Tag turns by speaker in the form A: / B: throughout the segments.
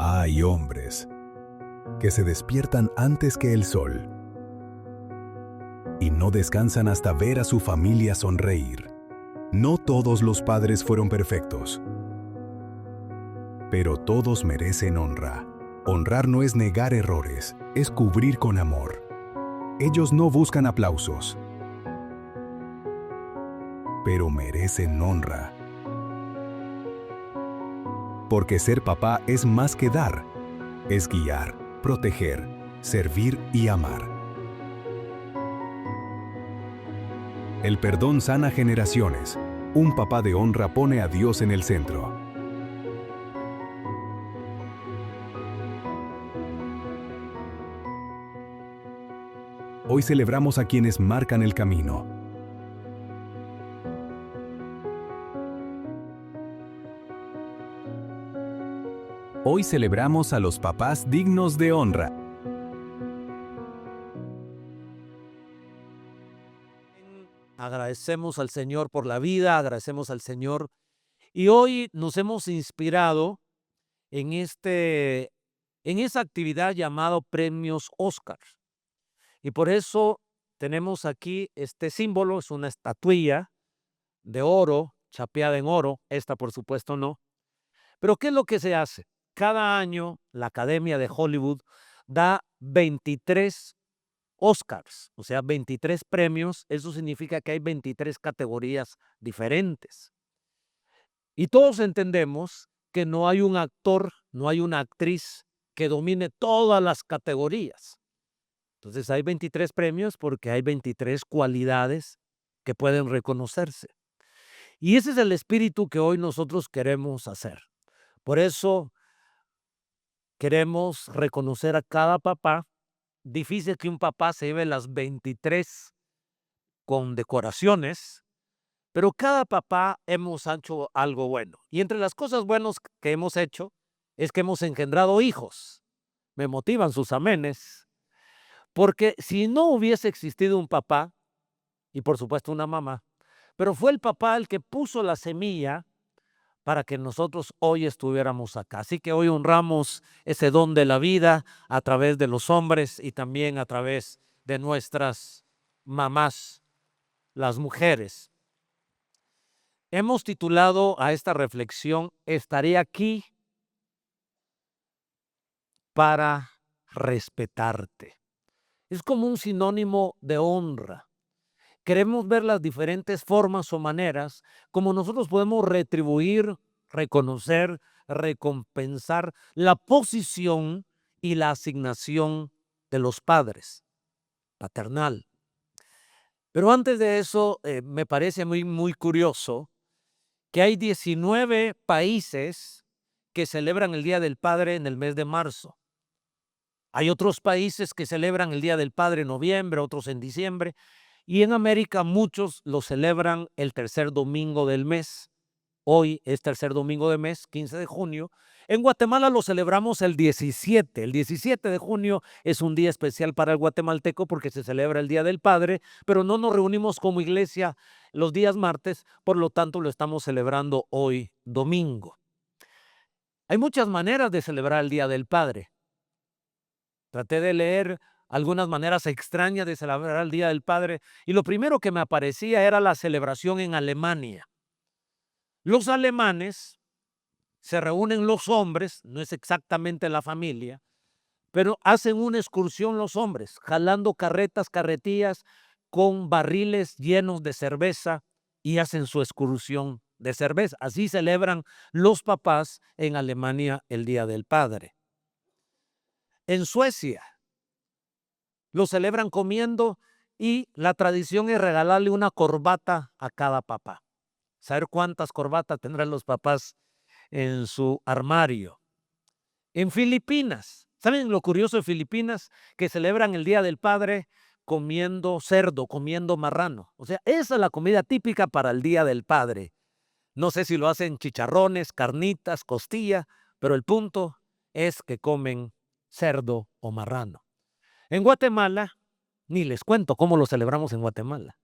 A: Hay hombres que se despiertan antes que el sol y no descansan hasta ver a su familia sonreír. No todos los padres fueron perfectos, pero todos merecen honra. Honrar no es negar errores, es cubrir con amor. Ellos no buscan aplausos, pero merecen honra. Porque ser papá es más que dar, es guiar, proteger, servir y amar. El perdón sana generaciones. Un papá de honra pone a Dios en el centro. Hoy celebramos a quienes marcan el camino. Hoy celebramos a los papás dignos de honra.
B: Agradecemos al Señor por la vida, agradecemos al Señor. Y hoy nos hemos inspirado en esa actividad llamado Premios Óscar. Y por eso tenemos aquí este símbolo, es una estatuilla de oro, chapeada en oro. Esta, por supuesto, no. Pero ¿qué es lo que se hace? Cada año la Academia de Hollywood da 23 Oscars, o sea, 23 premios. Eso significa que hay 23 categorías diferentes. Y todos entendemos que no hay un actor, no hay una actriz que domine todas las categorías. Entonces hay 23 premios porque hay 23 cualidades que pueden reconocerse. Y ese es el espíritu que hoy nosotros queremos hacer. Por eso queremos reconocer a cada papá. Difícil que un papá se lleve las 23 condecoraciones, pero cada papá hemos hecho algo bueno. Y entre las cosas buenas que hemos hecho es que hemos engendrado hijos. Me motivan sus amenes, porque si no hubiese existido un papá, y por supuesto una mamá, pero fue el papá el que puso la semilla para que nosotros hoy estuviéramos acá. Así que hoy honramos ese don de la vida a través de los hombres y también a través de nuestras mamás, las mujeres. Hemos titulado a esta reflexión, estaré aquí para respetarte. Es como un sinónimo de honra. Queremos ver las diferentes formas o maneras como nosotros podemos retribuir, reconocer, recompensar la posición y la asignación de los padres, paternal. Pero antes de eso, me parece muy curioso que hay 19 países que celebran el Día del Padre en el mes de marzo. Hay otros países que celebran el Día del Padre en noviembre, otros en diciembre. Y en América muchos lo celebran el tercer domingo del mes. Hoy es tercer domingo de mes, 15 de junio. En Guatemala lo celebramos el 17. El 17 de junio es un día especial para el guatemalteco porque se celebra el Día del Padre, pero no nos reunimos como iglesia los días martes, por lo tanto lo estamos celebrando hoy domingo. Hay muchas maneras de celebrar el Día del Padre. Traté de leer algunas maneras extrañas de celebrar el Día del Padre y lo primero que me aparecía era la celebración en Alemania. Los alemanes se reúnen los hombres, no es exactamente la familia, pero hacen una excursión los hombres, jalando carretas, carretillas con barriles llenos de cerveza y hacen su excursión de cerveza. Así celebran los papás en Alemania el Día del Padre. En Suecia lo celebran comiendo y la tradición es regalarle una corbata a cada papá. Saber cuántas corbatas tendrán los papás en su armario. En Filipinas, ¿saben lo curioso de Filipinas? Que celebran el Día del Padre comiendo cerdo, comiendo marrano. O sea, esa es la comida típica para el Día del Padre. No sé si lo hacen chicharrones, carnitas, costilla, pero el punto es que comen cerdo o marrano. En Guatemala, ni les cuento cómo lo celebramos en Guatemala.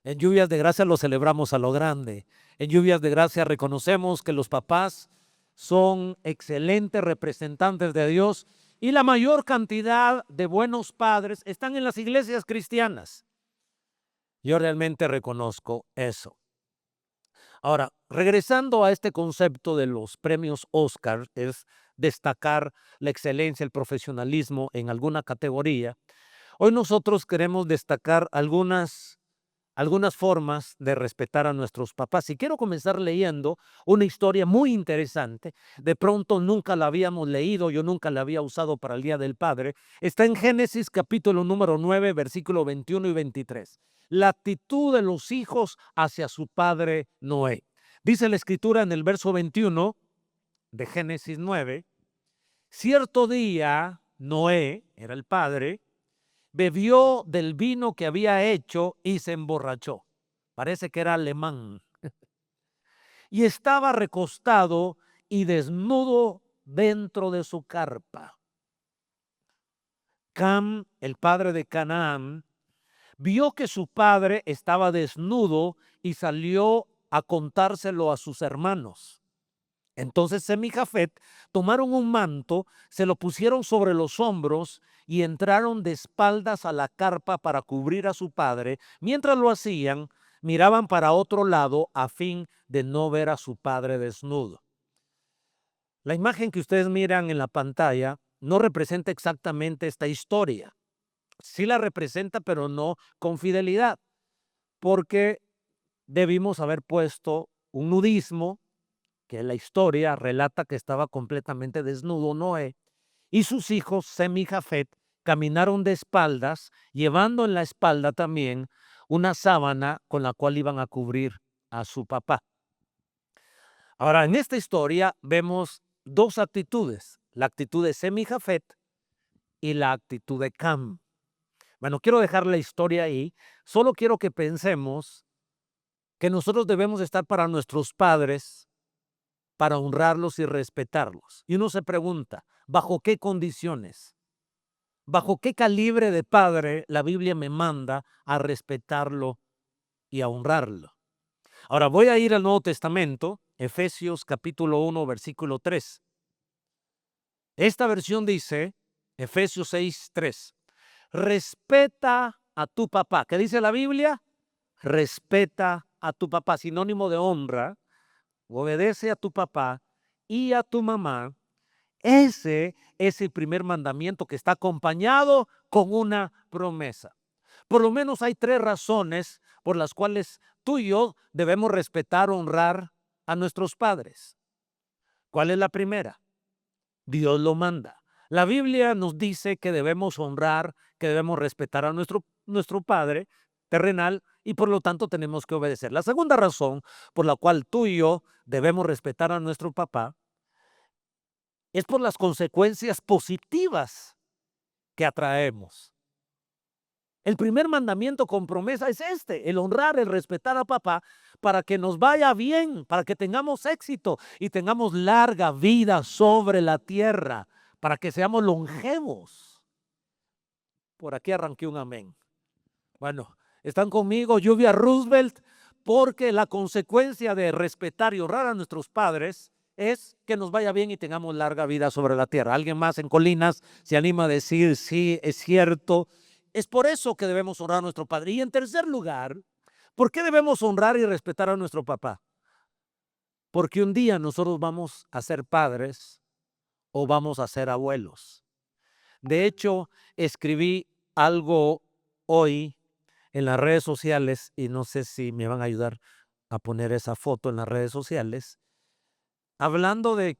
B: En Lluvias de Gracia lo celebramos a lo grande. En Lluvias de Gracia reconocemos que los papás son excelentes representantes de Dios y la mayor cantidad de buenos padres están en las iglesias cristianas. Yo realmente reconozco eso. Ahora, regresando a este concepto de los premios Oscar, es destacar la excelencia, el profesionalismo en alguna categoría. Hoy nosotros queremos destacar algunas formas de respetar a nuestros papás. Y quiero comenzar leyendo una historia muy interesante. De pronto nunca la habíamos leído, yo nunca la había usado para el Día del Padre. Está en Génesis capítulo número 9, versículo 21 y 23. La actitud de los hijos hacia su padre Noé. Dice la escritura en el verso 21 de Génesis 9, cierto día Noé, era el padre, bebió del vino que había hecho y se emborrachó. Parece que era alemán. Y estaba recostado y desnudo dentro de su carpa. Cam, el padre de Canaán, vio que su padre estaba desnudo y salió a contárselo a sus hermanos. Entonces Sem y Jafet tomaron un manto, se lo pusieron sobre los hombros y entraron de espaldas a la carpa para cubrir a su padre. Mientras lo hacían, miraban para otro lado a fin de no ver a su padre desnudo. La imagen que ustedes miran en la pantalla no representa exactamente esta historia. Sí la representa, pero no con fidelidad, porque debimos haber puesto un nudismo, que la historia relata que estaba completamente desnudo Noé, y sus hijos Sem y Jafet caminaron de espaldas, llevando en la espalda también una sábana con la cual iban a cubrir a su papá. Ahora, en esta historia vemos dos actitudes, la actitud de Sem y Jafet y la actitud de Cam. Bueno, quiero dejar la historia ahí, solo quiero que pensemos que nosotros debemos estar para nuestros padres, para honrarlos y respetarlos. Y uno se pregunta, ¿bajo qué condiciones? ¿Bajo qué calibre de padre la Biblia me manda a respetarlo y a honrarlo? Ahora voy a ir al Nuevo Testamento, Efesios capítulo 1, versículo 3. Esta versión dice, Efesios 6, 3, respeta a tu papá. ¿Qué dice la Biblia? Respeta a tu papá, sinónimo de honra. Obedece a tu papá y a tu mamá. Ese es el primer mandamiento que está acompañado con una promesa. Por lo menos hay tres razones por las cuales tú y yo debemos respetar, honrar a nuestros padres. ¿Cuál es la primera? Dios lo manda. La Biblia nos dice que debemos honrar, que debemos respetar a nuestro padre terrenal y por lo tanto tenemos que obedecer. La segunda razón por la cual tú y yo debemos respetar a nuestro papá es por las consecuencias positivas que atraemos. El primer mandamiento con promesa es el honrar, el respetar a papá para que nos vaya bien, para que tengamos éxito y tengamos larga vida sobre la tierra, para que seamos longevos. Por aquí arranqué un amén. Bueno, están conmigo, lluvia Roosevelt, porque la consecuencia de respetar y honrar a nuestros padres es que nos vaya bien y tengamos larga vida sobre la tierra. ¿Alguien más en Colinas se anima a decir sí, es cierto? Es por eso que debemos honrar a nuestro padre. Y en tercer lugar, ¿por qué debemos honrar y respetar a nuestro papá? Porque un día nosotros vamos a ser padres o vamos a ser abuelos. De hecho, escribí algo hoy en las redes sociales y no sé si me van a ayudar a poner esa foto en las redes sociales, hablando de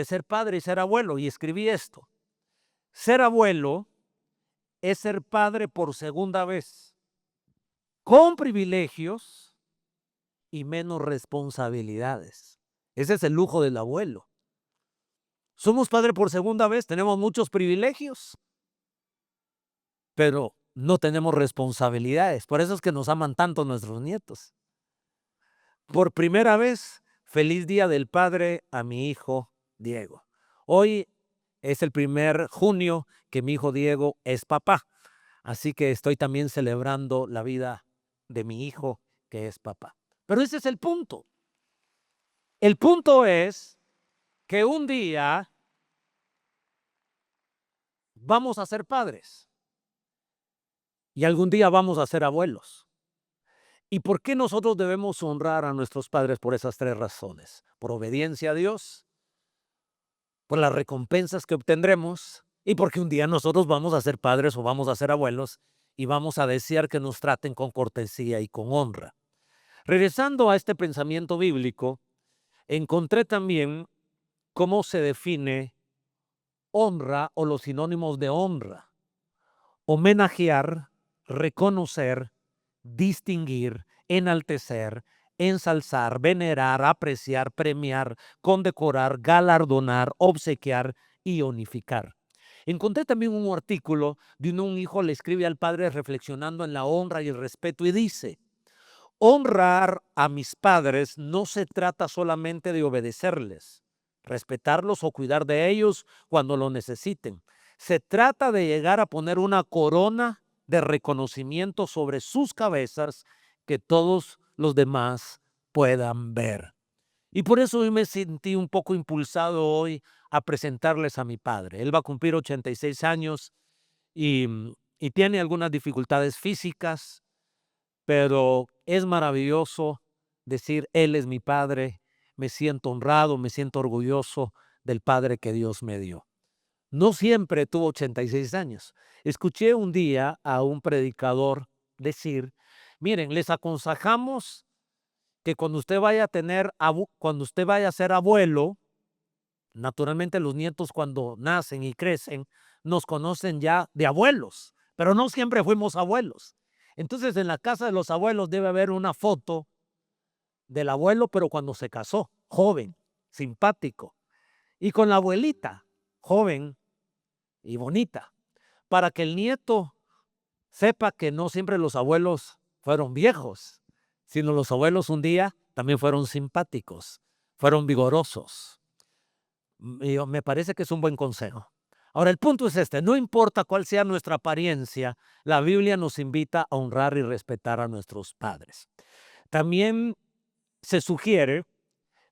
B: ser padre y ser abuelo, y escribí esto. Ser abuelo es ser padre por segunda vez, con privilegios y menos responsabilidades. Ese es el lujo del abuelo. Somos padre por segunda vez, tenemos muchos privilegios, pero no tenemos responsabilidades. Por eso es que nos aman tanto nuestros nietos. Por primera vez, feliz Día del Padre a mi hijo Diego. Hoy es el primer junio que mi hijo Diego es papá. Así que estoy también celebrando la vida de mi hijo que es papá. Pero ese es el punto. El punto es que un día vamos a ser padres y algún día vamos a ser abuelos. ¿Y por qué nosotros debemos honrar a nuestros padres? Por esas tres razones: por obediencia a Dios, por las recompensas que obtendremos y porque un día nosotros vamos a ser padres o vamos a ser abuelos y vamos a desear que nos traten con cortesía y con honra. Regresando a este pensamiento bíblico, encontré también cómo se define honra o los sinónimos de honra: homenajear, reconocer, distinguir, enaltecer, ensalzar, venerar, apreciar, premiar, condecorar, galardonar, obsequiar y unificar. Encontré también un artículo de un hijo le escribe al padre reflexionando en la honra y el respeto y dice: honrar a mis padres no se trata solamente de obedecerles, respetarlos o cuidar de ellos cuando lo necesiten. Se trata de llegar a poner una corona de reconocimiento sobre sus cabezas que todos los demás puedan ver. Y por eso hoy me sentí un poco impulsado hoy a presentarles a mi padre. Él va a cumplir 86 años y, y tiene algunas dificultades físicas, pero es maravilloso decir, Él es mi padre. Me siento honrado, me siento orgulloso del padre que Dios me dio. No siempre tuvo 86 años. Escuché un día a un predicador decir: miren, les aconsejamos que cuando usted vaya a cuando usted vaya a ser abuelo, naturalmente los nietos cuando nacen y crecen nos conocen ya de abuelos, pero no siempre fuimos abuelos. Entonces en la casa de los abuelos debe haber una foto del abuelo, pero cuando se casó, joven, simpático, y con la abuelita, joven y bonita, para que el nieto sepa que no siempre los abuelos fueron viejos, sino los abuelos un día también fueron simpáticos, fueron vigorosos. Me parece que es un buen consejo. Ahora, el punto es este: no importa cuál sea nuestra apariencia, la Biblia nos invita a honrar y respetar a nuestros padres. También se sugiere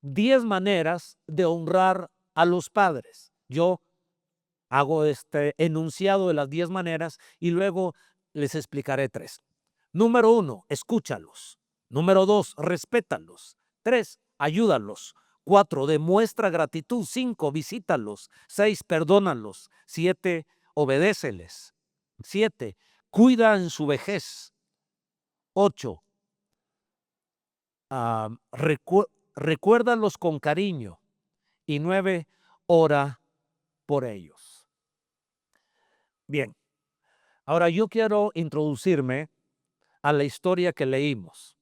B: 10 maneras de honrar a los padres. Yo hago este enunciado de las 10 maneras y luego les explicaré 3. Número 1, escúchalos. Número 2, respétalos. 3, ayúdalos. 4, demuestra gratitud. 5, visítalos. 6, perdónalos. 7, obedéceles. 7, cuida en su vejez. 8, recuérdalos con cariño. Y 9, ora por ellos. Bien, ahora yo quiero introducirme a la historia que leímos,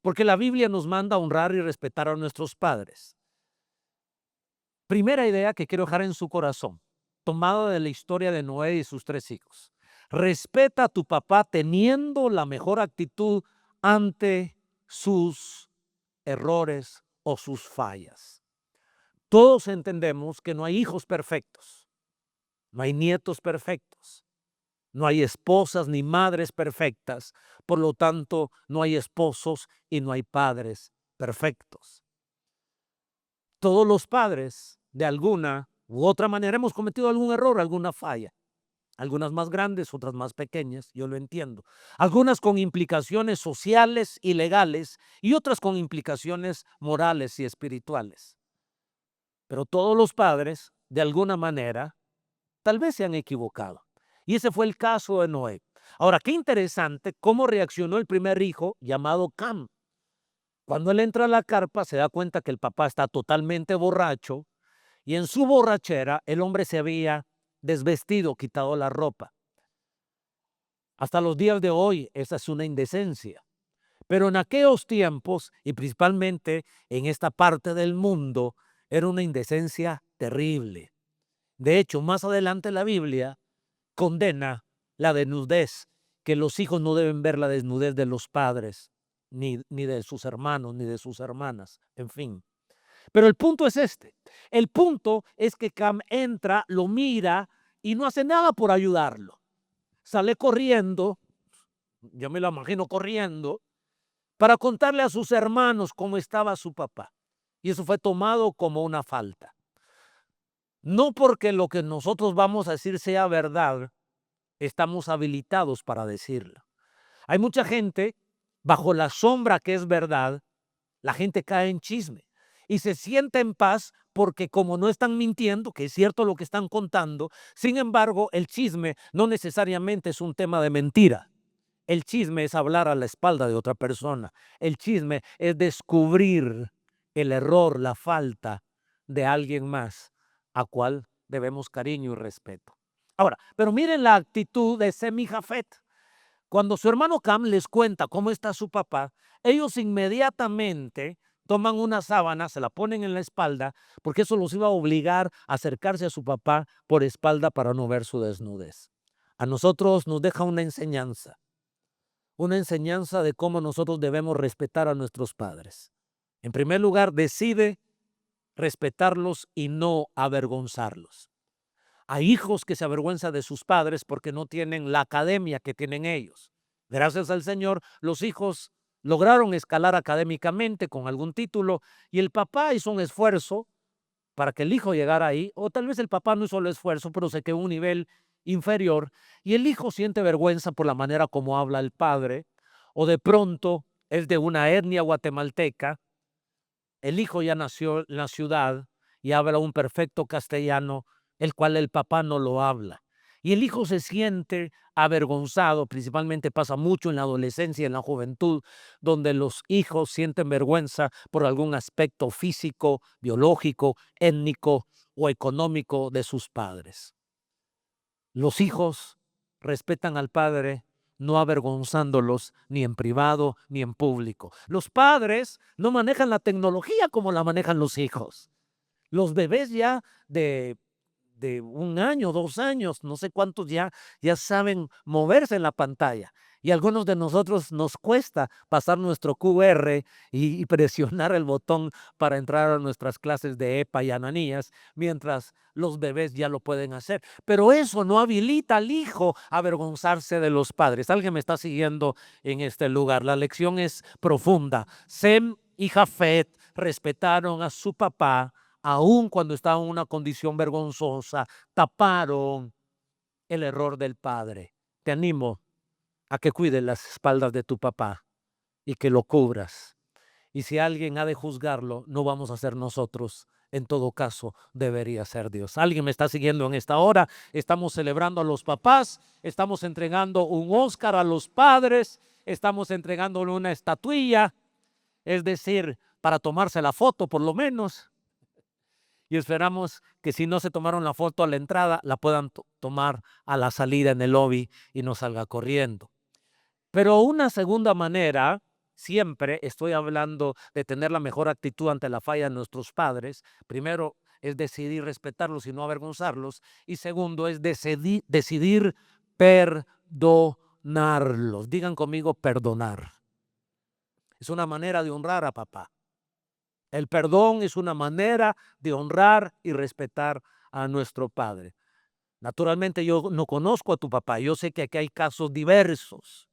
B: porque la Biblia nos manda a honrar y respetar a nuestros padres. Primera idea que quiero dejar en su corazón, tomada de la historia de Noé y sus 3 hijos. Respeta a tu papá teniendo la mejor actitud ante sus errores o sus fallas. Todos entendemos que no hay hijos perfectos, no hay nietos perfectos, no hay esposas ni madres perfectas, por lo tanto, no hay esposos y no hay padres perfectos. Todos los padres, de alguna u otra manera, hemos cometido algún error, alguna falla. Algunas más grandes, otras más pequeñas, yo lo entiendo. Algunas con implicaciones sociales y legales y otras con implicaciones morales y espirituales. Pero todos los padres, de alguna manera, tal vez se han equivocado. Y ese fue el caso de Noé. Ahora, qué interesante cómo reaccionó el primer hijo, llamado Cam. Cuando él entra a la carpa, se da cuenta que el papá está totalmente borracho y en su borrachera el hombre se había desvestido, quitado la ropa. Hasta los días de hoy, esa es una indecencia. Pero en aquellos tiempos, y principalmente en esta parte del mundo, era una indecencia terrible. De hecho, más adelante la Biblia condena la desnudez, que los hijos no deben ver la desnudez de los padres, ni de sus hermanos, ni de sus hermanas, en fin. Pero el punto es este. El punto es que Cam entra, lo mira y no hace nada por ayudarlo. Sale corriendo, yo me lo imagino corriendo, para contarle a sus hermanos cómo estaba su papá. Y eso fue tomado como una falta. No porque lo que nosotros vamos a decir sea verdad, estamos habilitados para decirlo. Hay mucha gente, bajo la sombra que es verdad, la gente cae en chisme y se siente en paz porque como no están mintiendo, que es cierto lo que están contando, sin embargo, el chisme no necesariamente es un tema de mentira. El chisme es hablar a la espalda de otra persona. El chisme es descubrir el error, la falta de alguien más, a cual debemos cariño y respeto. Ahora, pero miren la actitud de Sem y Jafet. Cuando su hermano Cam les cuenta cómo está su papá, ellos inmediatamente toman una sábana, se la ponen en la espalda, porque eso los iba a obligar a acercarse a su papá por espalda para no ver su desnudez. A nosotros nos deja una enseñanza de cómo nosotros debemos respetar a nuestros padres. En primer lugar, decide respetarlos y no avergonzarlos. Hay hijos que se avergüenzan de sus padres porque no tienen la academia que tienen ellos. Gracias al Señor, los hijos lograron escalar académicamente con algún título y el papá hizo un esfuerzo para que el hijo llegara ahí, o tal vez el papá no hizo el esfuerzo, pero se quedó a un nivel inferior y el hijo siente vergüenza por la manera como habla el padre, o de pronto es de una etnia guatemalteca, el hijo ya nació en la ciudad y habla un perfecto castellano, el cual el papá no lo habla. Y el hijo se siente avergonzado, principalmente pasa mucho en la adolescencia y en la juventud, donde los hijos sienten vergüenza por algún aspecto físico, biológico, étnico o económico de sus padres. Los hijos respetan al padre no avergonzándolos ni en privado ni en público. Los padres no manejan la tecnología como la manejan los hijos. Los bebés ya de 1 año, 2 años, no sé cuántos ya saben moverse en la pantalla. Y a algunos de nosotros nos cuesta pasar nuestro QR y presionar el botón para entrar a nuestras clases de EPA y ananías, mientras los bebés ya lo pueden hacer. Pero eso no habilita al hijo a avergonzarse de los padres. Alguien me está siguiendo en este lugar. La lección es profunda. Sem y Jafet respetaron a su papá aun cuando estaba en una condición vergonzosa, taparon el error del padre. Te animo a que cuides las espaldas de tu papá y que lo cubras. Y si alguien ha de juzgarlo, no vamos a ser nosotros. En todo caso, debería ser Dios. ¿Alguien me está siguiendo en esta hora? Estamos celebrando a los papás, estamos entregando un Oscar a los padres, estamos entregándole una estatuilla, es decir, para tomarse la foto por lo menos. Y esperamos que si no se tomaron la foto a la entrada, la puedan tomar a la salida en el lobby y no salga corriendo. Pero una segunda manera, siempre estoy hablando de tener la mejor actitud ante la falla de nuestros padres. Primero es decidir respetarlos y no avergonzarlos. Y segundo es decidir perdonarlos. Digan conmigo perdonar. Es una manera de honrar a papá. El perdón es una manera de honrar y respetar a nuestro padre. Naturalmente yo no conozco a tu papá, yo sé que aquí hay casos diversos,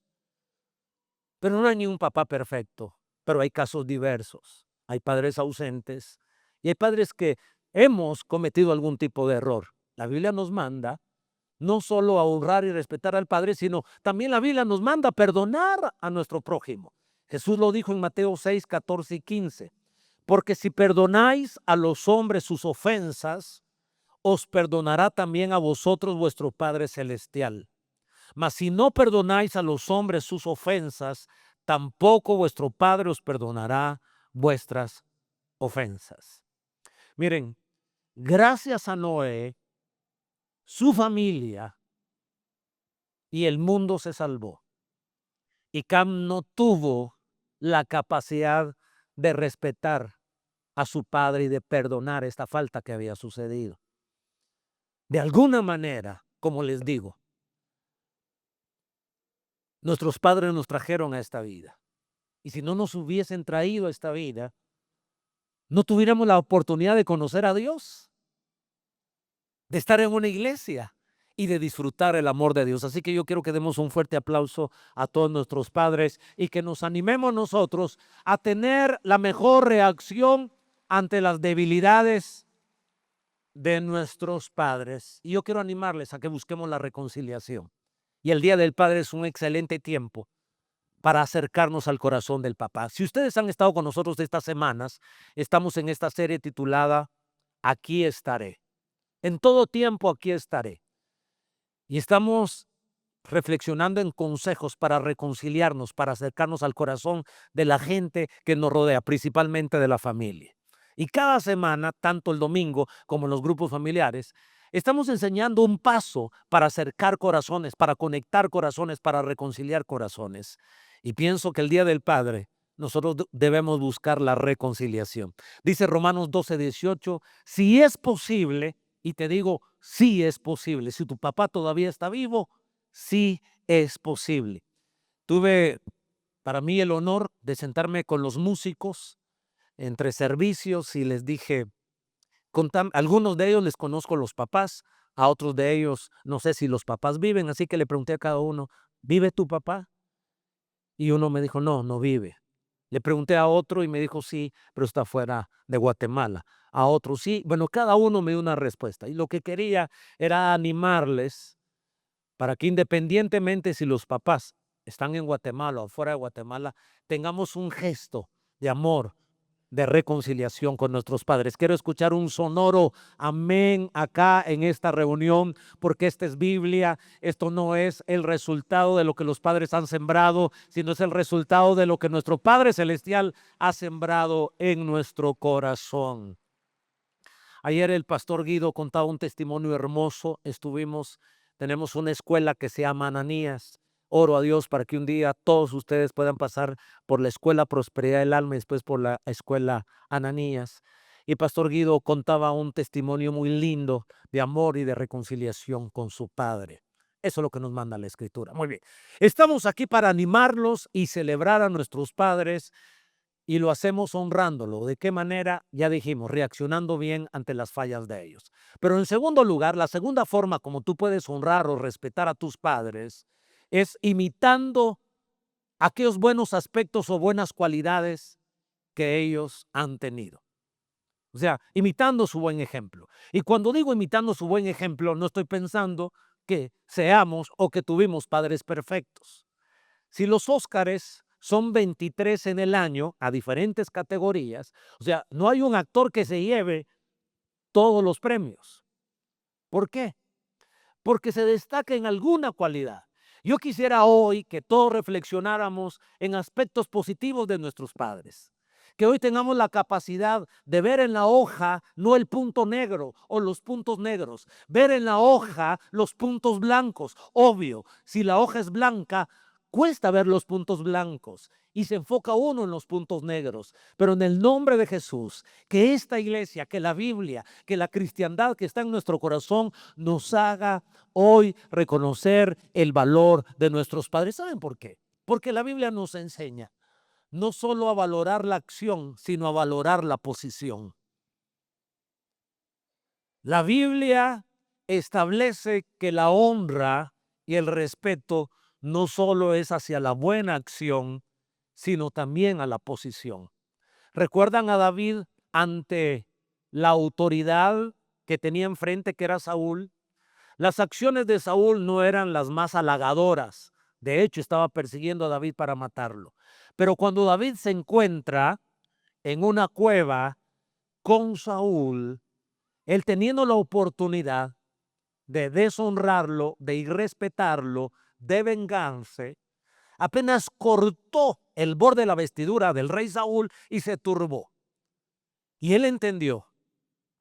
B: pero no hay ni un papá perfecto, pero hay casos diversos. Hay padres ausentes y hay padres que hemos cometido algún tipo de error. La Biblia nos manda no solo a honrar y respetar al padre, sino también la Biblia nos manda a perdonar a nuestro prójimo. Jesús lo dijo en Mateo 6, 14 y 15. Porque si perdonáis a los hombres sus ofensas, os perdonará también a vosotros vuestro Padre Celestial. Mas si no perdonáis a los hombres sus ofensas, tampoco vuestro Padre os perdonará vuestras ofensas. Miren, gracias a Noé, su familia y el mundo se salvó. Y Cam no tuvo la capacidad de respetar a su padre y de perdonar esta falta que había sucedido. De alguna manera, como les digo, nuestros padres nos trajeron a esta vida. Y si no nos hubiesen traído a esta vida, no tuviéramos la oportunidad de conocer a Dios, de estar en una iglesia y de disfrutar el amor de Dios. Así que yo quiero que demos un fuerte aplauso a todos nuestros padres y que nos animemos nosotros a tener la mejor reacción ante las debilidades de nuestros padres. Y yo quiero animarles a que busquemos la reconciliación. Y el Día del Padre es un excelente tiempo para acercarnos al corazón del papá. Si ustedes han estado con nosotros estas semanas, estamos en esta serie titulada Aquí estaré. En todo tiempo aquí estaré. Y estamos reflexionando en consejos para reconciliarnos, para acercarnos al corazón de la gente que nos rodea, principalmente de la familia. Y cada semana, tanto el domingo como en los grupos familiares, estamos enseñando un paso para acercar corazones, para conectar corazones, para reconciliar corazones. Y pienso que el Día del Padre nosotros debemos buscar la reconciliación. Dice Romanos 12:18, si es posible, y te digo, sí es posible, si tu papá todavía está vivo, sí es posible. Tuve para mí el honor de sentarme con los músicos entre servicios y les dije, algunos de ellos les conozco los papás, a otros de ellos no sé si los papás viven, así que le pregunté a cada uno, ¿vive tu papá? Y uno me dijo, no, no vive. Le pregunté a otro y me dijo, sí, pero está fuera de Guatemala. A otro, sí. Bueno, cada uno me dio una respuesta. Y lo que quería era animarles para que independientemente si los papás están en Guatemala o fuera de Guatemala, tengamos un gesto de amor, de reconciliación con nuestros padres. Quiero escuchar un sonoro amén acá en esta reunión, porque esta es Biblia. Esto no es el resultado de lo que los padres han sembrado, sino es el resultado de lo que nuestro Padre Celestial ha sembrado en nuestro corazón. Ayer el pastor Guido contaba un testimonio hermoso. Tenemos una escuela que se llama Ananías. Oro a Dios para que un día todos ustedes puedan pasar por la escuela Prosperidad del Alma y después por la escuela Ananías. Y pastor Guido contaba un testimonio muy lindo de amor y de reconciliación con su padre. Eso es lo que nos manda la Escritura. Muy bien. Estamos aquí para animarlos y celebrar a nuestros padres. Y lo hacemos honrándolo. ¿De qué manera? Ya dijimos, reaccionando bien ante las fallas de ellos. Pero en segundo lugar, la segunda forma como tú puedes honrar o respetar a tus padres es imitando aquellos buenos aspectos o buenas cualidades que ellos han tenido. O sea, imitando su buen ejemplo. Y cuando digo imitando su buen ejemplo, no estoy pensando que seamos o que tuvimos padres perfectos. Si los Óscares son 23 en el año a diferentes categorías, o sea, no hay un actor que se lleve todos los premios. ¿Por qué? Porque se destaca en alguna cualidad. Yo quisiera hoy que todos reflexionáramos en aspectos positivos de nuestros padres. Que hoy tengamos la capacidad de ver en la hoja no el punto negro o los puntos negros, ver en la hoja los puntos blancos. Obvio, si la hoja es blanca, cuesta ver los puntos blancos y se enfoca uno en los puntos negros. Pero en el nombre de Jesús, que esta iglesia, que la Biblia, que la cristiandad que está en nuestro corazón nos haga hoy reconocer el valor de nuestros padres. ¿Saben por qué? Porque la Biblia nos enseña no solo a valorar la acción, sino a valorar la posición. La Biblia establece que la honra y el respeto no solo es hacia la buena acción, sino también a la posición. ¿Recuerdan a David ante la autoridad que tenía enfrente, que era Saúl? Las acciones de Saúl no eran las más halagadoras. De hecho, estaba persiguiendo a David para matarlo. Pero cuando David se encuentra en una cueva con Saúl, él teniendo la oportunidad de deshonrarlo, de irrespetarlo, de vengarse, apenas cortó el borde de la vestidura del rey Saúl y se turbó. Y él entendió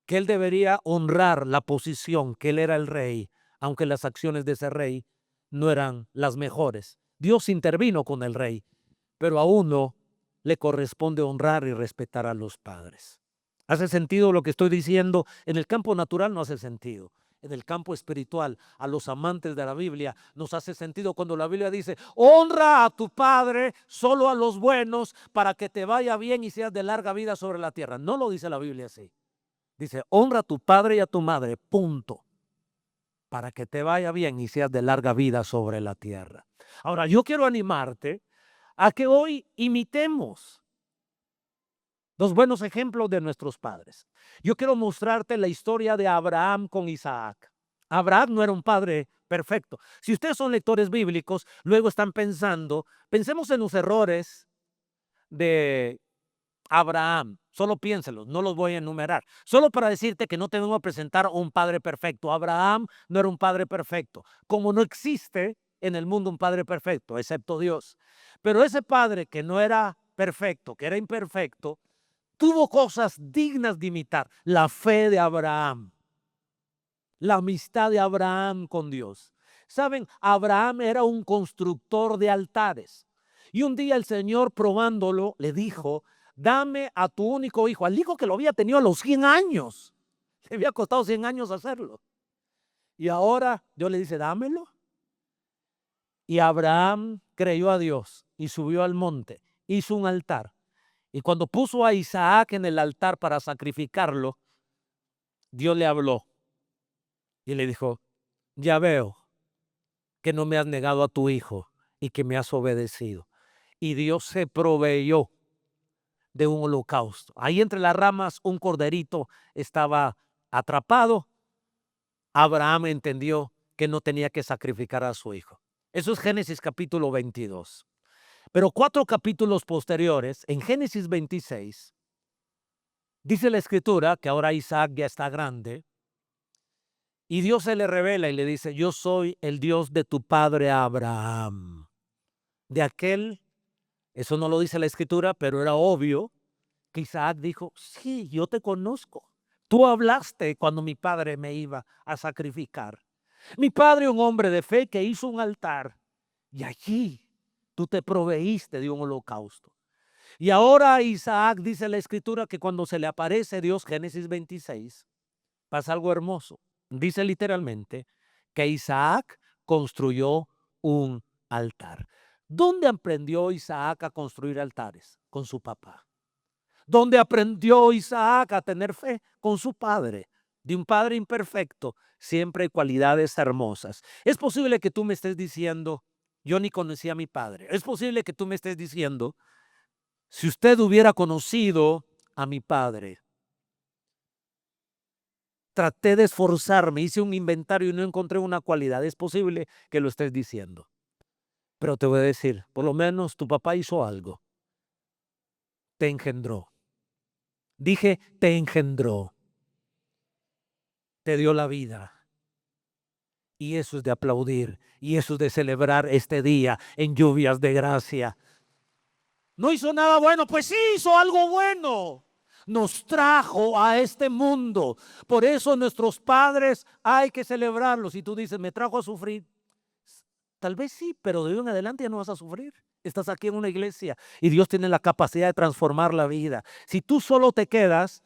B: que él debería honrar la posición, que él era el rey, aunque las acciones de ese rey no eran las mejores. Dios intervino con el rey, pero a uno le corresponde honrar y respetar a los padres. ¿Hace sentido lo que estoy diciendo? En el campo natural no hace sentido. En el campo espiritual, a los amantes de la Biblia, nos hace sentido cuando la Biblia dice, honra a tu padre, solo a los buenos, para que te vaya bien y seas de larga vida sobre la tierra. No lo dice la Biblia así. Dice, honra a tu padre y a tu madre, punto, para que te vaya bien y seas de larga vida sobre la tierra. Ahora, yo quiero animarte a que hoy imitemos Dos buenos ejemplos de nuestros padres. Yo quiero mostrarte la historia de Abraham con Isaac. Abraham no era un padre perfecto. Si ustedes son lectores bíblicos, luego están pensemos en los errores de Abraham. Solo piénselos, no los voy a enumerar. Solo para decirte que no te vengo a presentar un padre perfecto. Abraham no era un padre perfecto, como no existe en el mundo un padre perfecto, excepto Dios. Pero ese padre que no era perfecto, que era imperfecto, tuvo cosas dignas de imitar. La fe de Abraham, la amistad de Abraham con Dios. Saben, Abraham era un constructor de altares. Y un día el Señor, probándolo, le dijo: dame a tu único hijo, al hijo que lo había tenido a los 100 años. Le había costado 100 años hacerlo. Y ahora Dios le dice: dámelo. Y Abraham creyó a Dios y subió al monte, hizo un altar. Y cuando puso a Isaac en el altar para sacrificarlo, Dios le habló y le dijo: ya veo que no me has negado a tu hijo y que me has obedecido. Y Dios se proveyó de un holocausto. Ahí entre las ramas un corderito estaba atrapado. Abraham entendió que no tenía que sacrificar a su hijo. Eso es Génesis capítulo 22. Pero 4 capítulos posteriores, en Génesis 26, dice la escritura que ahora Isaac ya está grande y Dios se le revela y le dice: yo soy el Dios de tu padre Abraham. De aquel, eso no lo dice la escritura, pero era obvio que Isaac dijo: sí, yo te conozco. Tú hablaste cuando mi padre me iba a sacrificar. Mi padre, un hombre de fe que hizo un altar, y allí tú te proveíste de un holocausto. Y ahora Isaac, dice la escritura, que cuando se le aparece Dios, Génesis 26, pasa algo hermoso. Dice literalmente que Isaac construyó un altar. ¿Dónde aprendió Isaac a construir altares? Con su papá. ¿Dónde aprendió Isaac a tener fe? Con su padre. De un padre imperfecto, siempre hay cualidades hermosas. Es posible que tú me estés diciendo: yo ni conocí a mi padre. Es posible que tú me estés diciendo: si usted hubiera conocido a mi padre. Traté de esforzarme, hice un inventario y no encontré una cualidad. Es posible que lo estés diciendo. Pero te voy a decir, por lo menos tu papá hizo algo. Te engendró. Dije, te engendró. Te dio la vida. Y eso es de aplaudir. Y eso es de celebrar este día en lluvias de gracia. ¿No hizo nada bueno? Pues sí, hizo algo bueno. Nos trajo a este mundo. Por eso nuestros padres hay que celebrarlos. Y tú dices: me trajo a sufrir. Tal vez sí, pero de hoy en adelante ya no vas a sufrir. Estás aquí en una iglesia y Dios tiene la capacidad de transformar la vida. Si tú solo te quedas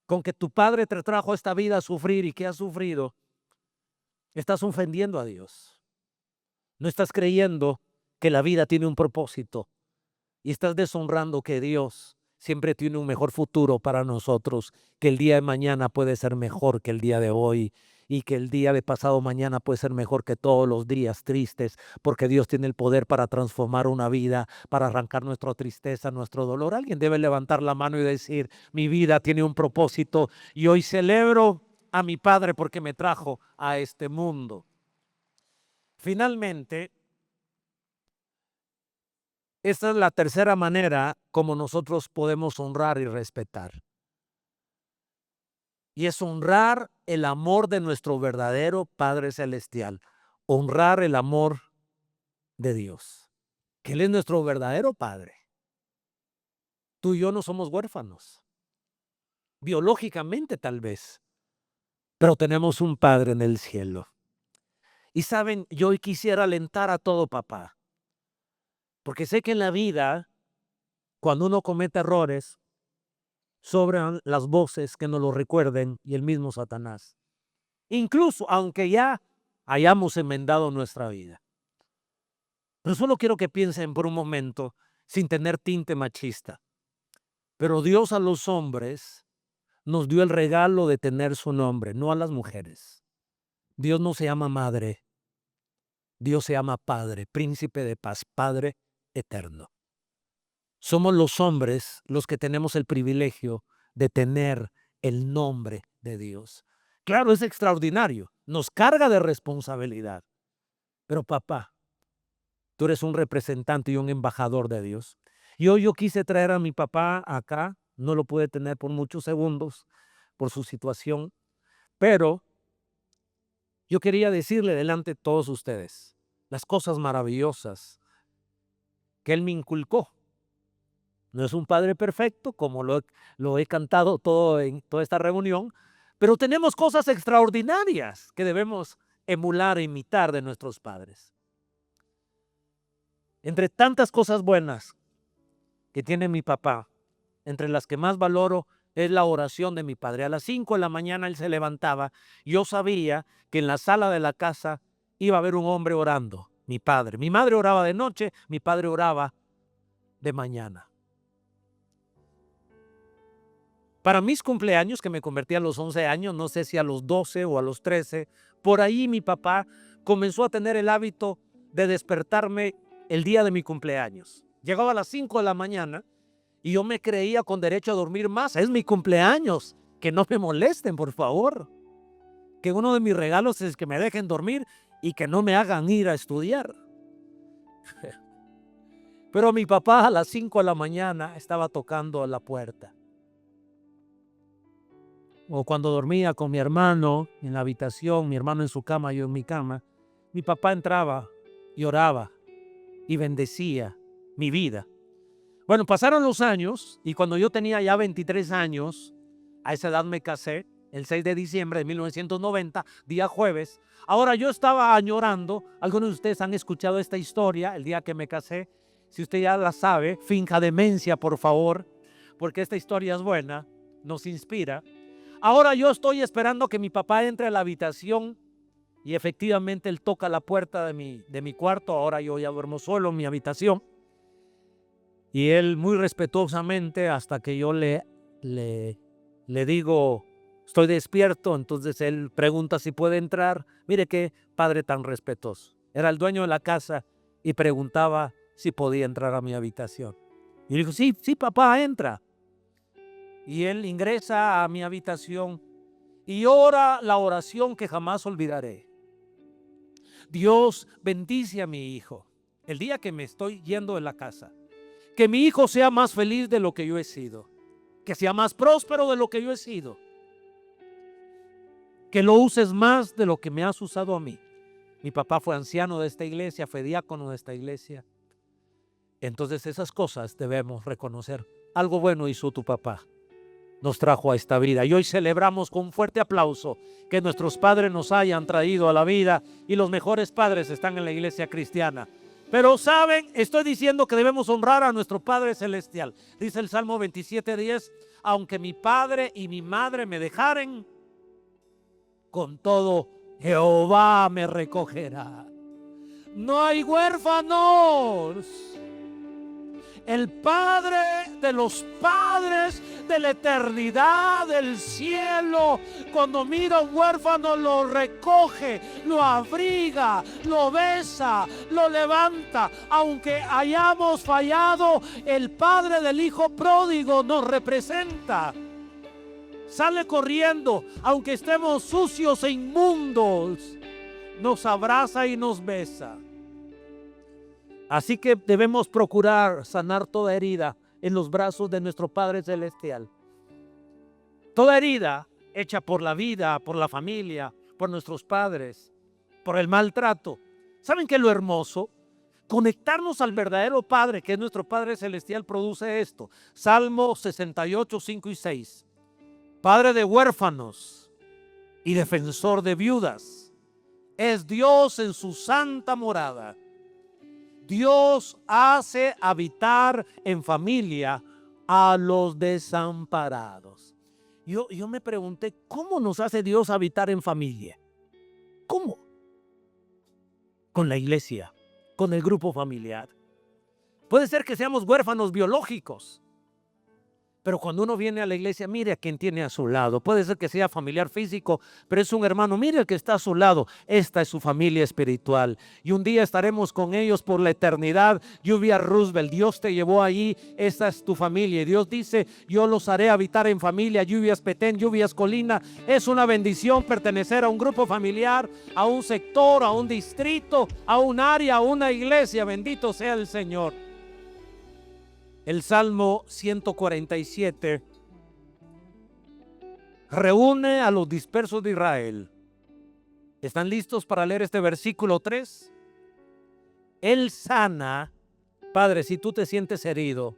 B: con que tu padre te trajo a esta vida a sufrir y que has sufrido, estás ofendiendo a Dios. No estás creyendo que la vida tiene un propósito y estás deshonrando que Dios siempre tiene un mejor futuro para nosotros, que el día de mañana puede ser mejor que el día de hoy y que el día de pasado mañana puede ser mejor que todos los días tristes, porque Dios tiene el poder para transformar una vida, para arrancar nuestra tristeza, nuestro dolor. Alguien debe levantar la mano y decir: mi vida tiene un propósito y hoy celebro a mi Padre porque me trajo a este mundo. Finalmente, esta es la tercera manera como nosotros podemos honrar y respetar. Y es honrar el amor de nuestro verdadero Padre Celestial. Honrar el amor de Dios, que Él es nuestro verdadero Padre. Tú y yo no somos huérfanos. Biológicamente tal vez, pero tenemos un Padre en el cielo. Y saben, yo hoy quisiera alentar a todo papá, porque sé que en la vida, cuando uno comete errores, sobran las voces que nos lo recuerden y el mismo Satanás. Incluso aunque ya hayamos enmendado nuestra vida. Pero solo quiero que piensen por un momento, sin tener tinte machista. Pero Dios a los hombres nos dio el regalo de tener su nombre, no a las mujeres. Dios no se llama madre. Dios se llama Padre, príncipe de paz, Padre eterno. Somos los hombres los que tenemos el privilegio de tener el nombre de Dios. Claro, es extraordinario, nos carga de responsabilidad. Pero papá, tú eres un representante y un embajador de Dios. Y hoy yo quise traer a mi papá acá, no lo pude tener por muchos segundos por su situación, pero yo quería decirle delante de todos ustedes las cosas maravillosas que él me inculcó. No es un padre perfecto, como lo he cantado todo en toda esta reunión, pero tenemos cosas extraordinarias que debemos emular e imitar de nuestros padres. Entre tantas cosas buenas que tiene mi papá, entre las que más valoro es la oración de mi padre. A las 5 de la mañana él se levantaba. Yo sabía que en la sala de la casa iba a haber un hombre orando, mi padre. Mi madre oraba de noche, mi padre oraba de mañana. Para mis cumpleaños, que me convertí a los 11 años, no sé si a los 12 o a los 13, por ahí mi papá comenzó a tener el hábito de despertarme el día de mi cumpleaños. Llegaba a las 5 de la mañana y yo me creía con derecho a dormir más. Es mi cumpleaños, que no me molesten, por favor. Que uno de mis regalos es que me dejen dormir y que no me hagan ir a estudiar. Pero mi papá a las 5 de la mañana estaba tocando a la puerta. O cuando dormía con mi hermano en la habitación, mi hermano en su cama, yo en mi cama, mi papá entraba y oraba y bendecía mi vida. Bueno, pasaron los años y cuando yo tenía ya 23 años, a esa edad me casé, el 6 de diciembre de 1990, día jueves. Ahora yo estaba añorando, algunos de ustedes han escuchado esta historia el día que me casé. Si usted ya la sabe, finja demencia, por favor, porque esta historia es buena, nos inspira. Ahora yo estoy esperando que mi papá entre a la habitación y efectivamente él toca la puerta de mi cuarto. Ahora yo ya duermo solo en mi habitación. Y él muy respetuosamente, hasta que yo le digo, estoy despierto, entonces él pregunta si puede entrar. Mire qué padre tan respetuoso. Era el dueño de la casa y preguntaba si podía entrar a mi habitación. Y le digo, sí, papá, entra. Y él ingresa a mi habitación y ora la oración que jamás olvidaré. Dios, bendice a mi hijo el día que me estoy yendo de la casa. Que mi hijo sea más feliz de lo que yo he sido. Que sea más próspero de lo que yo he sido. Que lo uses más de lo que me has usado a mí. Mi papá fue anciano de esta iglesia, fue diácono de esta iglesia. Entonces esas cosas debemos reconocer. Algo bueno hizo tu papá. Nos trajo a esta vida y hoy celebramos con un fuerte aplauso que nuestros padres nos hayan traído a la vida, y los mejores padres están en la iglesia cristiana. Pero saben, estoy diciendo que debemos honrar a nuestro Padre Celestial. Dice el Salmo 27:10, aunque mi padre y mi madre me dejaren, con todo Jehová me recogerá. No hay huérfanos. El Padre de los padres de la eternidad del cielo, cuando mira a un huérfano, lo recoge, lo abriga, lo besa, lo levanta. Aunque hayamos fallado, el Padre del Hijo pródigo nos representa. Sale corriendo, aunque estemos sucios e inmundos, nos abraza y nos besa. Así que debemos procurar sanar toda herida en los brazos de nuestro Padre Celestial. Toda herida hecha por la vida, por la familia, por nuestros padres, por el maltrato. ¿Saben qué es lo hermoso? Conectarnos al verdadero Padre, que es nuestro Padre Celestial, produce esto. Salmo 68, 5 y 6. Padre de huérfanos y defensor de viudas, es Dios en su santa morada. Dios hace habitar en familia a los desamparados. Yo me pregunté, ¿cómo nos hace Dios habitar en familia? ¿Cómo? Con la iglesia, con el grupo familiar. Puede ser que seamos huérfanos biológicos, Pero cuando uno viene a la iglesia, mire a quien tiene a su lado. Puede ser que sea familiar físico, pero es un hermano. Mire el que está a su lado. Esta es su familia espiritual. Y un día estaremos con ellos por la eternidad. Lluvia Roosevelt, Dios te llevó allí. Esta es tu familia. Y Dios dice, yo los haré habitar en familia. Lluvias Petén, Lluvias Colina. Es una bendición pertenecer a un grupo familiar, a un sector, a un distrito, a un área, a una iglesia. Bendito sea el Señor. El Salmo 147 reúne a los dispersos de Israel. ¿Están listos para leer este versículo 3? Él sana. Padre, si tú te sientes herido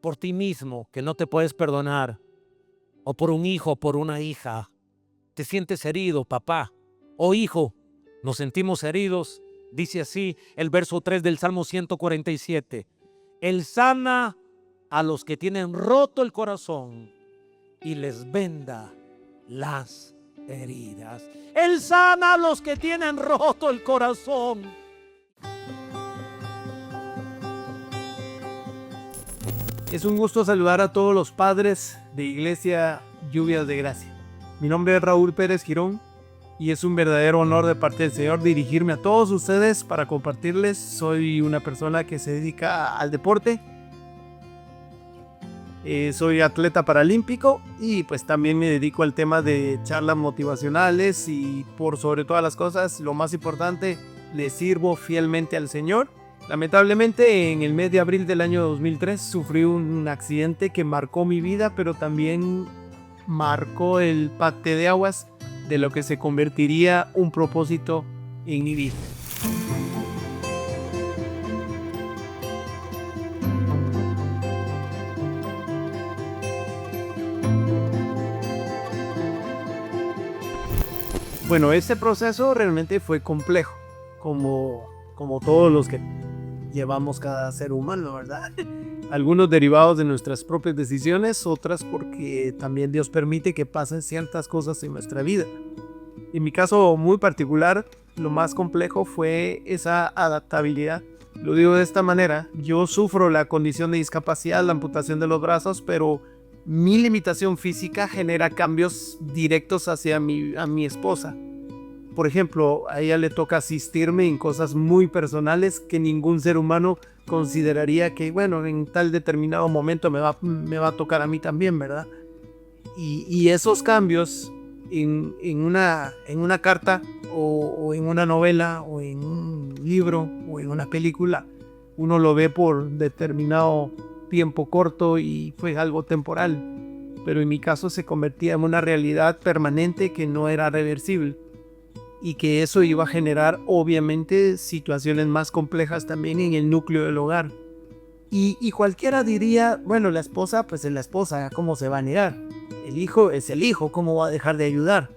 B: por ti mismo, que no te puedes perdonar, o por un hijo, por una hija, te sientes herido, papá o hijo, nos sentimos heridos, dice así el verso 3 del Salmo 147. Él sana a los que tienen roto el corazón y les venda las heridas. Él sana a los que tienen roto el corazón.
C: Es un gusto saludar a todos los padres de Iglesia Lluvias de Gracia. Mi nombre es Raúl Pérez Girón y es un verdadero honor de parte del Señor dirigirme a todos ustedes para compartirles. Soy una persona que se dedica al deporte. Soy atleta paralímpico y pues también me dedico al tema de charlas motivacionales y por sobre todas las cosas, lo más importante, le sirvo fielmente al Señor. Lamentablemente en el mes de abril del año 2003 sufrí un accidente que marcó mi vida, pero también marcó el parte de aguas de lo que se convertiría un propósito en mi vida. Bueno, este proceso realmente fue complejo, como todos los que llevamos cada ser humano, ¿verdad? Algunos derivados de nuestras propias decisiones, otras porque también Dios permite que pasen ciertas cosas en nuestra vida. En mi caso muy particular, lo más complejo fue esa adaptabilidad. Lo digo de esta manera, yo sufro la condición de discapacidad, la amputación de los brazos, pero mi limitación física genera cambios directos hacia a mi esposa. Por ejemplo, a ella le toca asistirme en cosas muy personales que ningún ser humano consideraría que, bueno, en tal determinado momento me va a tocar a mí también, ¿verdad? Y esos cambios en una carta o en una novela o en un libro o en una película, uno lo ve por determinado tiempo corto y fue algo temporal. Pero en mi caso se convertía en una realidad permanente que no era reversible. Y que eso iba a generar obviamente situaciones más complejas también en el núcleo del hogar. Y cualquiera diría, bueno, la esposa pues es la esposa, ¿cómo se va a negar? El hijo es el hijo, ¿cómo va a dejar de ayudar?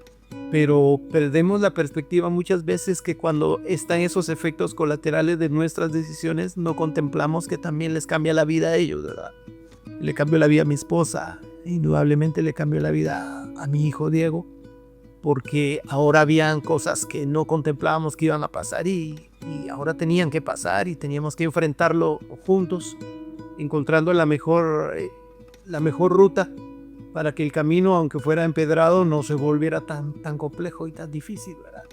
C: Pero perdemos la perspectiva muchas veces que cuando están esos efectos colaterales de nuestras decisiones no contemplamos que también les cambia la vida a ellos, ¿verdad? Le cambió la vida a mi esposa, indudablemente le cambió la vida a mi hijo Diego, porque ahora habían cosas que no contemplábamos que iban a pasar y ahora tenían que pasar y teníamos que enfrentarlo juntos, encontrando la mejor ruta para que el camino, aunque fuera empedrado, no se volviera tan complejo y tan difícil, ¿verdad?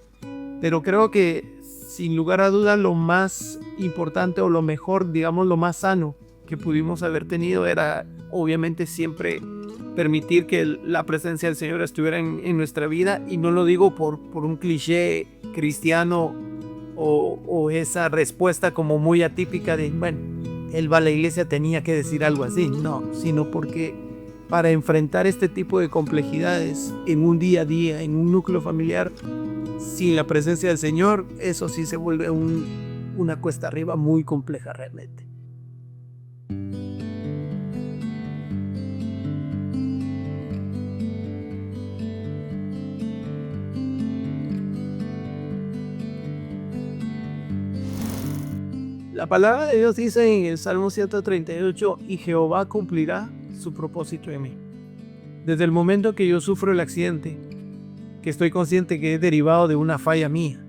C: Pero creo que sin lugar a dudas lo más importante o lo mejor, digamos lo más sano que pudimos haber tenido era obviamente siempre permitir que la presencia del Señor estuviera en nuestra vida, y no lo digo por un cliché cristiano o esa respuesta como muy atípica de, bueno, él va a la iglesia, tenía que decir algo así, no, sino porque para enfrentar este tipo de complejidades en un día a día, en un núcleo familiar, sin la presencia del Señor, eso sí se vuelve una cuesta arriba muy compleja realmente. La palabra de Dios dice en el Salmo 138, y Jehová cumplirá su propósito en mí. Desde el momento que yo sufro el accidente, que estoy consciente que es derivado de una falla mía,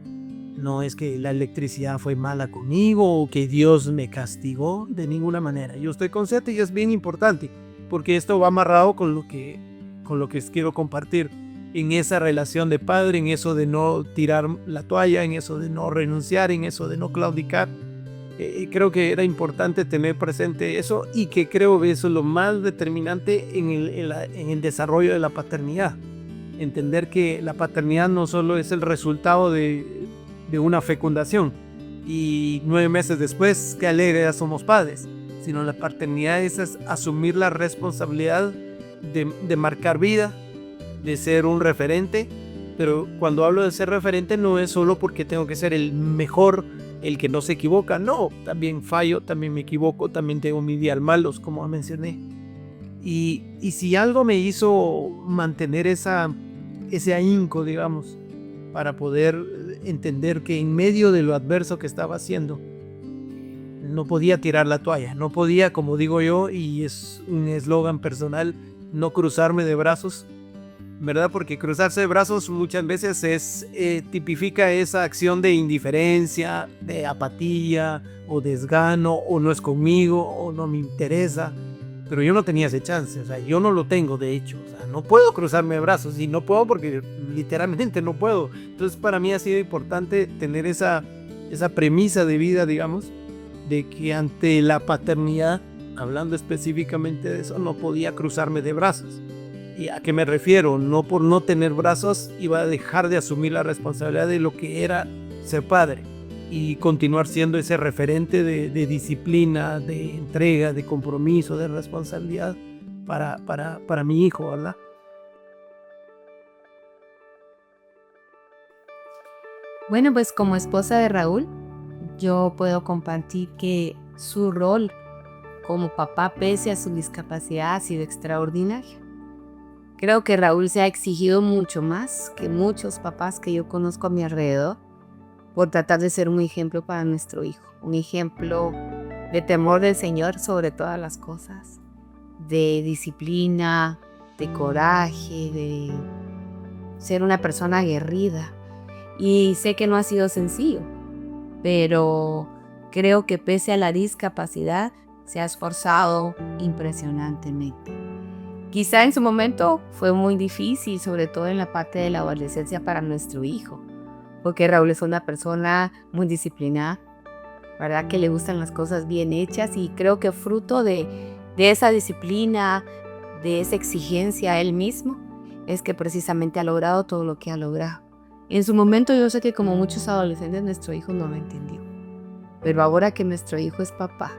C: no es que la electricidad fue mala conmigo o que Dios me castigó, de ninguna manera. Yo estoy consciente y es bien importante porque esto va amarrado con lo que quiero compartir en esa relación de padre, en eso de no tirar la toalla, en eso de no renunciar, en eso de no claudicar. Creo que era importante tener presente eso, y que creo que eso es lo más determinante en el desarrollo de la paternidad. Entender que la paternidad no solo es el resultado de una fecundación y 9 meses después, qué alegre, ya somos padres, sino la paternidad es asumir la responsabilidad de marcar vida, de ser un referente. Pero cuando hablo de ser referente no es solo porque tengo que ser el mejor, el que no se equivoca. No, también fallo, también me equivoco, también tengo mis días malos, como mencioné. Y si algo me hizo mantener ese ahínco, digamos, para poder entender que en medio de lo adverso que estaba haciendo, no podía tirar la toalla, no podía, como digo yo, y es un eslogan personal, no cruzarme de brazos, ¿verdad? Porque cruzarse de brazos muchas veces tipifica esa acción de indiferencia, de apatía o desgano, o no es conmigo, o no me interesa. Pero yo no tenía ese chance, o sea, yo no lo tengo, de hecho, o sea, no puedo cruzarme de brazos, y no puedo porque literalmente no puedo. Entonces para mí ha sido importante tener esa premisa de vida, digamos, de que ante la paternidad, hablando específicamente de eso, no podía cruzarme de brazos. ¿Y a qué me refiero? No por no tener brazos iba a dejar de asumir la responsabilidad de lo que era ser padre y continuar siendo ese referente de disciplina, de entrega, de compromiso, de responsabilidad para mi hijo, ¿verdad?
D: Bueno, pues como esposa de Raúl, yo puedo compartir que su rol como papá, pese a su discapacidad, ha sido extraordinario. Creo que Raúl se ha exigido mucho más que muchos papás que yo conozco a mi alrededor, por tratar de ser un ejemplo para nuestro hijo, un ejemplo de temor del Señor sobre todas las cosas, de disciplina, de coraje, de ser una persona aguerrida. Y sé que no ha sido sencillo, pero creo que pese a la discapacidad se ha esforzado impresionantemente. Quizá en su momento fue muy difícil, sobre todo en la parte de la adolescencia para nuestro hijo, porque Raúl es una persona muy disciplinada, ¿verdad? Que le gustan las cosas bien hechas, y creo que fruto de esa disciplina, de esa exigencia a él mismo, es que precisamente ha logrado todo lo que ha logrado. En su momento yo sé que como muchos adolescentes nuestro hijo no lo entendió, pero ahora que nuestro hijo es papá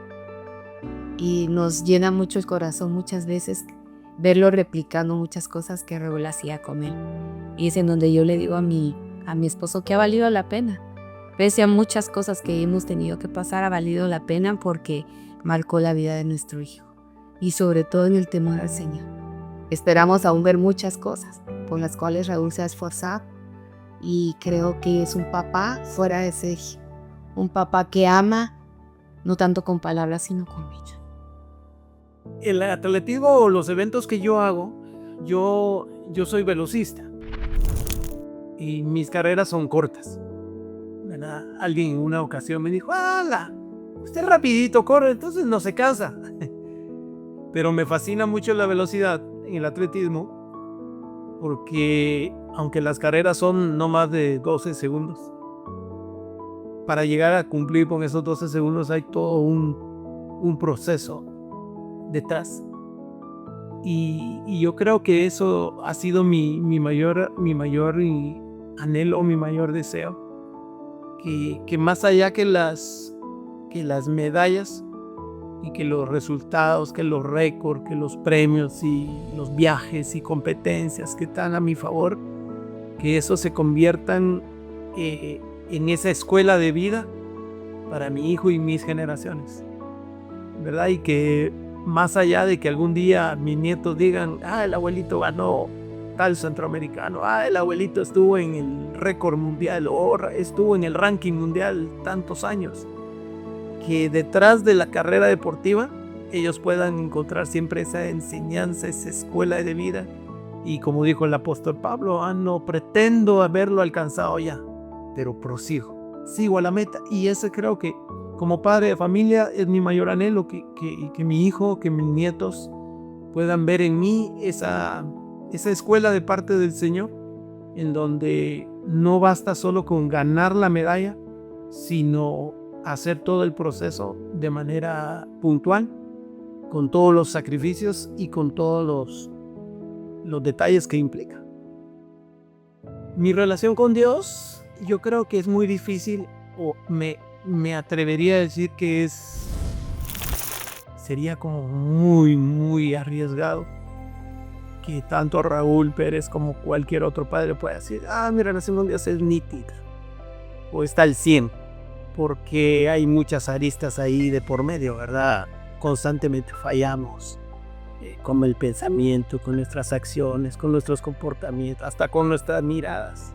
D: y nos llena mucho el corazón muchas veces verlo replicando muchas cosas que Raúl hacía con él, y es en donde yo le digo a mi esposo que ha valido la pena, pese a muchas cosas que hemos tenido que pasar, ha valido la pena porque marcó la vida de nuestro hijo, y sobre todo en el temor al Señor. Esperamos aún ver muchas cosas por las cuales Raúl se ha esforzado, y creo que es un papá fuera de serie, un papá que ama no tanto con palabras sino con hechos.
C: El atletismo o los eventos que yo hago, yo soy velocista y mis carreras son cortas, ¿verdad? Alguien en una ocasión me dijo: ¡Hala! Usted rapidito corre, entonces no se cansa. Pero me fascina mucho la velocidad en el atletismo, porque aunque las carreras son no más de 12 segundos, para llegar a cumplir con esos 12 segundos hay todo un proceso detrás. Y yo creo que eso ha sido mi mayor anhelo, mi mayor deseo, que más allá que las medallas y que los resultados, que los récords, que los premios y los viajes y competencias que están a mi favor, que eso se conviertan en esa escuela de vida para mi hijo y mis generaciones, ¿verdad? Y que más allá de que algún día mis nietos digan: el abuelito ganó tal centroamericano, el abuelito estuvo en el récord mundial o estuvo en el ranking mundial tantos años, que detrás de la carrera deportiva ellos puedan encontrar siempre esa enseñanza, esa escuela de vida. Y como dijo el apóstol Pablo: no pretendo haberlo alcanzado ya, pero prosigo, sigo a la meta. Y ese creo que como padre de familia es mi mayor anhelo, que mi hijo, que mis nietos puedan ver en mí esa escuela de parte del Señor, en donde no basta solo con ganar la medalla, sino hacer todo el proceso de manera puntual, con todos los sacrificios y con todos los detalles que implica. Mi relación con Dios, yo creo que es muy difícil, o me atrevería a decir que sería como muy, muy arriesgado que tanto Raúl Pérez como cualquier otro padre pueda decir, mi relación con Dios es nítida, o está al 100, porque hay muchas aristas ahí de por medio, ¿verdad? Constantemente fallamos, con el pensamiento, con nuestras acciones, con nuestros comportamientos, hasta con nuestras miradas.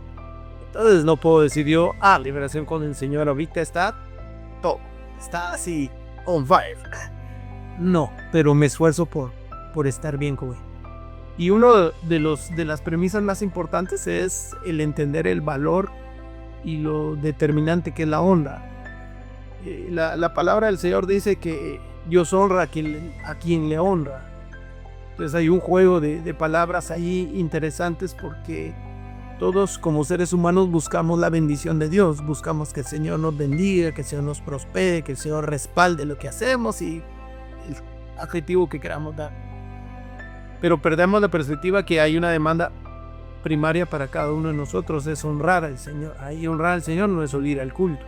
C: Entonces no puedo decir yo, la relación con el Señor ahorita está todo, está así, on fire. No, pero me esfuerzo por estar bien con Él. Y uno de las premisas más importantes es el entender el valor y lo determinante que es la honra. La palabra del Señor dice que Dios honra a quien le honra. Entonces hay un juego de palabras ahí interesantes, porque todos como seres humanos buscamos la bendición de Dios, buscamos que el Señor nos bendiga, que el Señor nos prospere, que el Señor respalde lo que hacemos y el adjetivo que queramos dar. Pero perdemos la perspectiva que hay una demanda primaria para cada uno de nosotros, es honrar al Señor. Ahí honrar al Señor no es solo ir al culto,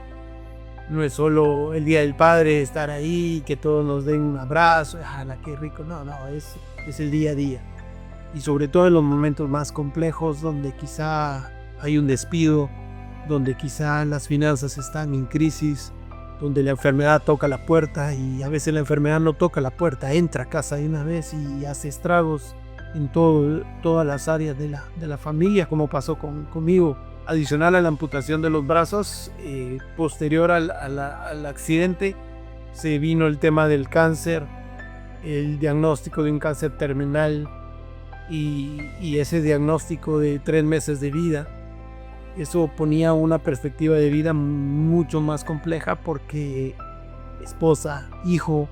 C: no es solo el Día del Padre estar ahí, que todos nos den un abrazo, qué rico, no, es el día a día. Y sobre todo en los momentos más complejos, donde quizá hay un despido, donde quizá las finanzas están en crisis, donde la enfermedad toca la puerta, y a veces la enfermedad no toca la puerta, entra a casa de una vez y hace estragos en todas las áreas de la familia, como pasó conmigo. Adicional a la amputación de los brazos, posterior al accidente, se vino el tema del cáncer, el diagnóstico de un cáncer terminal y ese diagnóstico de 3 meses de vida. Eso ponía una perspectiva de vida mucho más compleja, porque esposa, hijo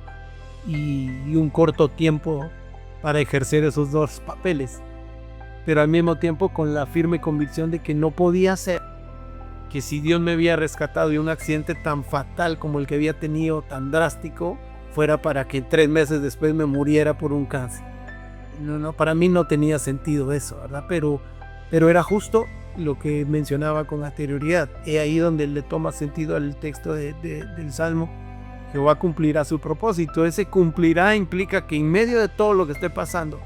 C: y un corto tiempo para ejercer esos dos papeles. Pero al mismo tiempo con la firme convicción de que no podía ser, que si Dios me había rescatado de un accidente tan fatal como el que había tenido, tan drástico, fuera para que 3 meses después me muriera por un cáncer. No, para mí no tenía sentido eso, ¿verdad? Pero era justo lo que mencionaba con anterioridad. Es ahí donde le toma sentido al texto del Salmo. Jehová cumplirá su propósito. Ese cumplirá implica que en medio de todo lo que esté pasando,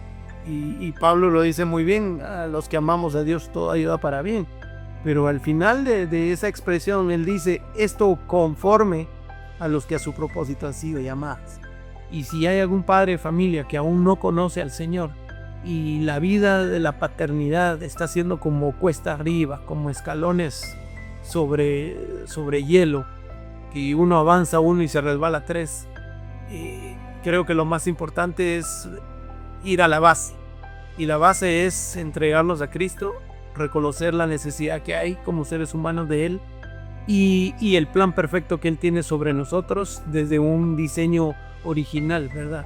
C: y Pablo lo dice muy bien, a los que amamos a Dios todo ayuda para bien, pero al final de esa expresión él dice, esto conforme a los que a su propósito han sido llamados. Y si hay algún padre de familia que aún no conoce al Señor, y la vida de la paternidad está siendo como cuesta arriba, como escalones sobre hielo, que uno avanza uno y se resbala 3, creo que lo más importante es ir a la base, y la base es entregarnos a Cristo, reconocer la necesidad que hay como seres humanos de Él, y el plan perfecto que Él tiene sobre nosotros desde un diseño original, ¿verdad?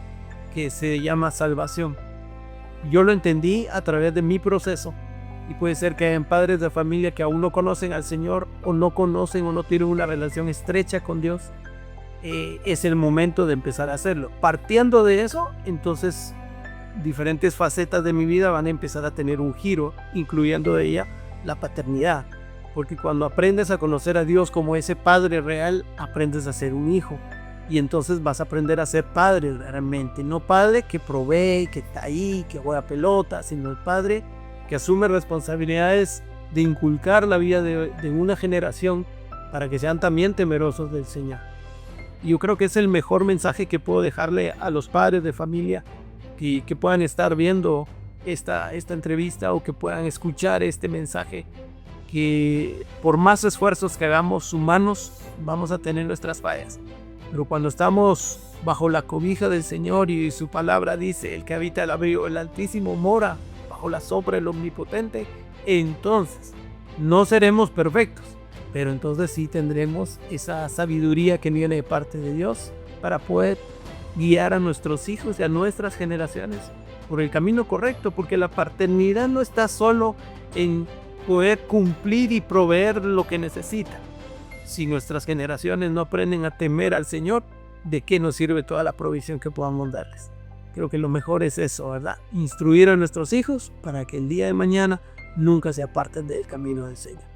C: Que se llama salvación. Yo lo entendí a través de mi proceso, y puede ser que hayan padres de familia que aún no conocen al Señor, o no conocen o no tienen una relación estrecha con Dios. Es el momento de empezar a hacerlo. Partiendo de eso, entonces diferentes facetas de mi vida van a empezar a tener un giro, incluyendo de ella la paternidad, porque cuando aprendes a conocer a Dios como ese Padre real, aprendes a ser un hijo. Y entonces vas a aprender a ser padre realmente, no padre que provee, que está ahí, que juega pelota, sino el padre que asume responsabilidades de inculcar la vida de una generación para que sean también temerosos del Señor. Y yo creo que es el mejor mensaje que puedo dejarle a los padres de familia que puedan estar viendo esta entrevista, o que puedan escuchar este mensaje, que por más esfuerzos que hagamos humanos, vamos a tener nuestras fallas. Pero cuando estamos bajo la cobija del Señor, y su palabra dice, el que habita el abrigo del Altísimo mora bajo la sombra del Omnipotente, entonces no seremos perfectos, pero entonces sí tendremos esa sabiduría que viene de parte de Dios para poder guiar a nuestros hijos y a nuestras generaciones por el camino correcto, porque la paternidad no está solo en poder cumplir y proveer lo que necesitan. Si nuestras generaciones no aprenden a temer al Señor, ¿de qué nos sirve toda la provisión que podamos darles? Creo que lo mejor es eso, ¿verdad? Instruir a nuestros hijos para que el día de mañana nunca se aparten del camino del Señor.